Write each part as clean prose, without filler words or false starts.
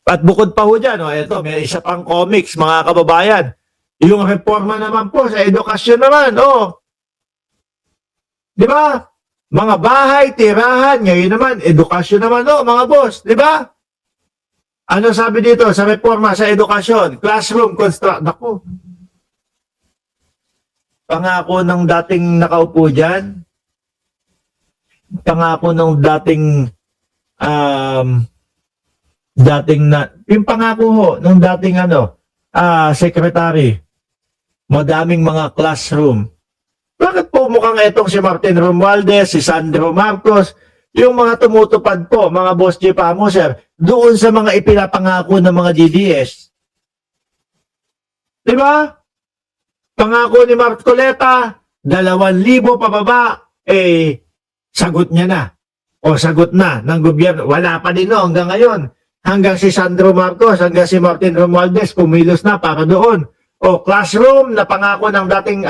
At bukod pa ho dyan, ito, may isa pang comics, mga kababayan. Yung reforma naman po sa edukasyon naman, Di ba? Mga bahay, tirahan, ngayon naman, edukasyon naman, mga boss. Di ba? Ano sabi dito sa reforma sa edukasyon? Classroom construct. Naku. Pangako ng dating nakaupo dyan. Pangako ng dating yung pangako ho, ng dating secretary. Madaming mga classroom. Bakit po mukhang itong si Martin Romualdez, si Sandro Marcos, yung mga tumutupad po, mga boss G. Pamoser, doon sa mga ipinapangako ng mga DDS. Diba? Pangako ni Marcoleta, 2,000 pababa, sagot niya na. O sagot na ng gobyerno. Wala pa din hanggang ngayon. Hanggang si Sandro Marcos, hanggang si Martin Romualdez, kumilos na para doon. O classroom na pangako ng dating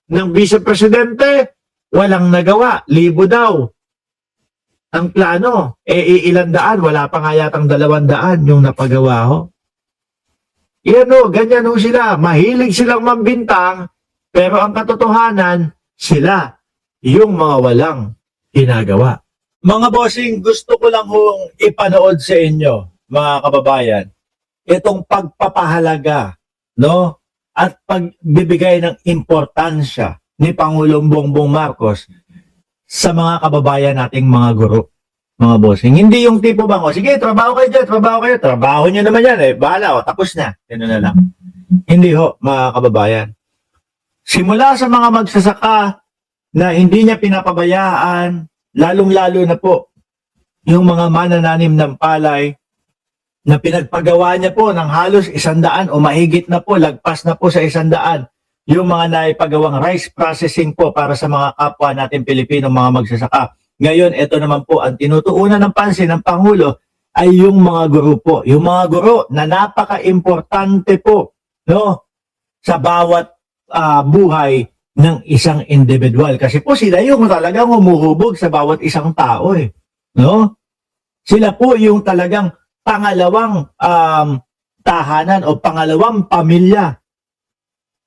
ng Vice Presidente, walang nagawa. 1,000 daw. Ang plano, ilan daan, wala pa nga yatang 200 yung napagawa ho. Yan ganyan sila. Mahilig silang mambintang, pero ang katotohanan, sila yung mga walang ginagawa. Mga bossing, gusto ko lang hong ipanood sa inyo, mga kababayan, itong pagpapahalaga, at pagbibigay ng importansya ni Pangulong Bongbong Marcos sa mga kababayan nating mga guro, mga bossing. Hindi yung tipo bang, sige, trabaho kayo dyan, trabaho nyo naman yan, bahala, tapos na. Ganun na lang. Hindi ho, mga kababayan. Simula sa mga magsasaka na hindi niya pinapabayaan, lalong-lalo na po, yung mga manananim ng palay, na pinagpagawa niya po ng halos 100 o mahigit na po, lagpas na po sa 100, yung mga naipagawang rice processing po para sa mga kapwa natin Pilipino, mga magsasaka. Ngayon, ito naman po, ang tinutuunan ng pansin ng Pangulo ay yung mga guro po. Yung mga guro na napaka-importante po, sa bawat buhay ng isang individual. Kasi po sila yung talagang humuhubog sa bawat isang tao, Sila po yung talagang pangalawang tahanan o pangalawang pamilya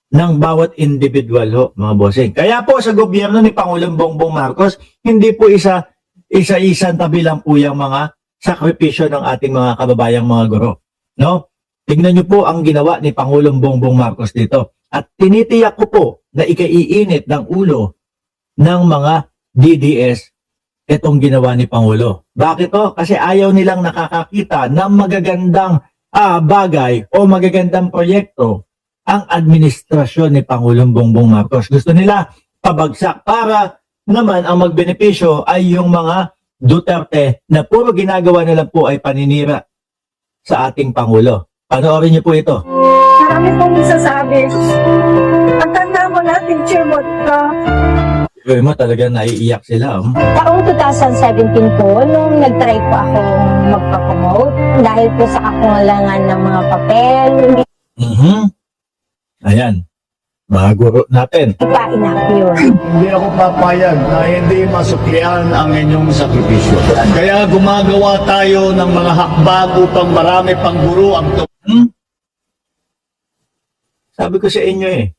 ng bawat individual mga bossing. Kaya po sa gobyerno ni Pangulong Bongbong Marcos, hindi po isa-isang tabi lang po yung mga sakripisyo ng ating mga kababayang mga guro. Tingnan niyo po ang ginawa ni Pangulong Bongbong Marcos dito. At tinitiyak ko po na ikaiinit ng ulo ng mga DDS itong ginawa ni Pangulo. Bakit to? Kasi ayaw nilang nakakakita ng magagandang bagay o magagandang proyekto ang administrasyon ni Pangulong Bongbong Marcos. Gusto nila pabagsak para naman ang magbenepisyo ay yung mga Duterte na puro ginagawa nila po ay paninira sa ating Pangulo. Panoorin niyo po ito. Marami pong isasabi. Ang tanda mo na, teacher mo ka. Mo talaga naiiyak sila. Taong 2017 po, nung nag-try po ako magpa-promote, dahil po sa kakulangan ng mga papel, Ayan, mga guro natin. pa ina-cure. Hindi ako papayag na hindi masuklian ang inyong sakripisyo. Kaya gumagawa tayo ng mga hakbang upang marami pang guro ang Sabi ko sa inyo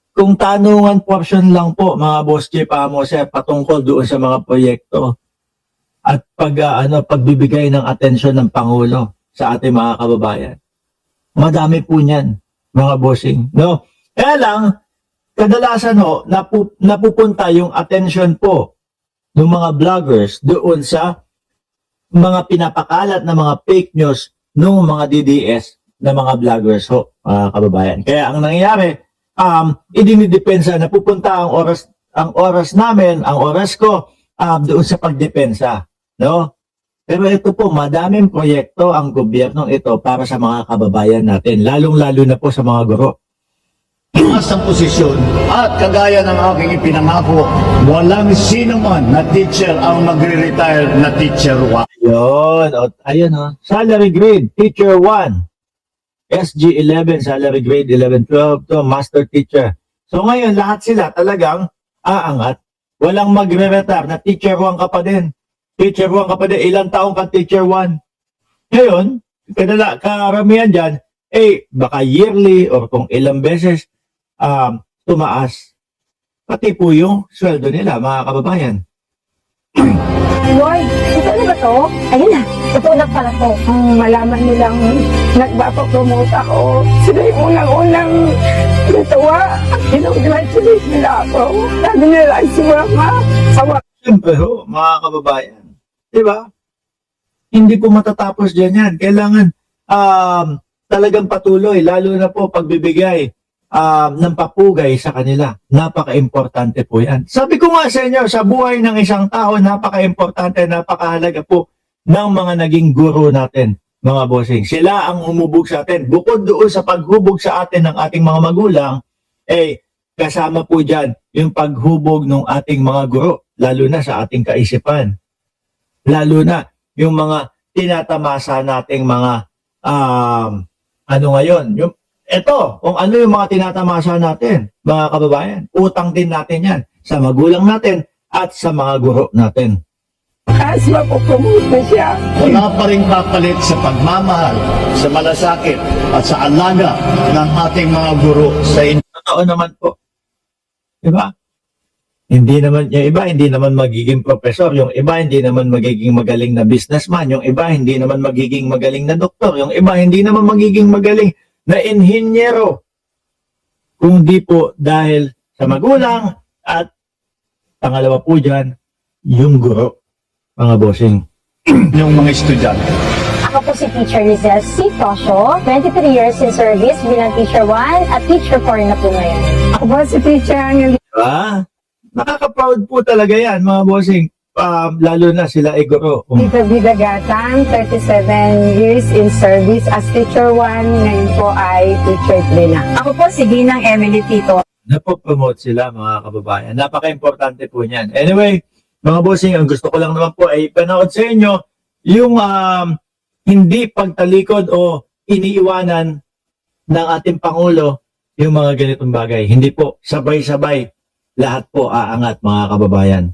kung tanungan portion lang po mga boss J. Pamoser patungkol doon sa mga proyekto at pagbibigay ng atensyon ng Pangulo sa ating mga kababayan. Madami po niyan, mga bossing. Kaya lang, kadalasan napupunta yung atensyon po ng mga vloggers doon sa mga pinapakalat na mga fake news ng mga DDS na mga vloggers mga kababayan. Kaya ang nangyayari, idinidepensa na pupunta ang oras namin, ang oras ko doon sa pagdepensa, Pero ito po, madaming proyekto ang gobyernong ito para sa mga kababayan natin, lalong-lalo na po sa mga guro. taas ang posisyon at kagaya ng aking ipinangako, walang sino man na teacher ang magre-retire na teacher 1. Ayun, salary grade, teacher 1. SG11, salary grade 11-12 to master teacher. So ngayon, lahat sila talagang aangat. Walang magre-retire na teacher 1 ka pa din. Teacher 1 ka pa din. Ilang taong ka teacher 1? Ngayon, karamihan dyan, baka yearly or kung ilang beses tumaas. Pati po yung sweldo nila, mga kababayan. Lord, ito na ba to? Ayun na, totoo na pala po. Malaman nilang nagpapapromote ako. Sila yung unang-unang natuwa. Kinongratulate nila ako. Sabi nila, si Mama, sawa. Siyempre ho, mga kababayan. Diba? Hindi po matatapos dyan yan. Kailangan talagang patuloy, lalo na po pagbibigay ng papugay sa kanila. Napaka-importante po yan. Sabi ko nga sa inyo, sa buhay ng isang tao, napaka-importante, napakahalaga po ng mga naging guro natin, mga bossing. Sila ang humubog sa atin. Bukod doon sa paghubog sa atin ng ating mga magulang, kasama po dyan yung paghubog ng ating mga guro, lalo na sa ating kaisipan. Lalo na yung mga tinatamasa nating mga kung ano yung mga tinatamasa natin, mga kababayan, utang din natin yan sa magulang natin at sa mga guro natin. As mapupromote na siya. Wala pa rin papalit sa pagmamahal, sa malasakit at sa alaga ng ating mga guro sa inyo. Totoo naman po. Diba? Hindi naman magiging profesor, yung iba hindi naman magiging magaling na businessman, yung iba hindi naman magiging magaling na doktor, yung iba hindi naman magiging magaling na inhinyero. Kung di po dahil sa magulang at pangalawa po dyan, yung guro, mga bossing. Yung mga estudyante. Ako po si Teacher Rizel C. Tosyo, 23 years in service bilang Teacher 1 at Teacher 4 na po ngayon. Ako po si Teacher Angel. Diba? Nakaka-proud po talaga yan, mga bossing. Lalo na sila ay guro. Tita Bidagatan, 37 years in service as Teacher 1. Ngayon po ay Teacher 3 na. Ako po si Ginang Emily Tito. Napopromote sila, mga kababayan. Napaka-importante po niyan. Anyway, mga bossing, ang gusto ko lang naman po ay panood sa inyo yung hindi pagtalikod o iniiwanan ng ating Pangulo yung mga ganitong bagay. Hindi po, sabay-sabay lahat po aangat, mga kababayan.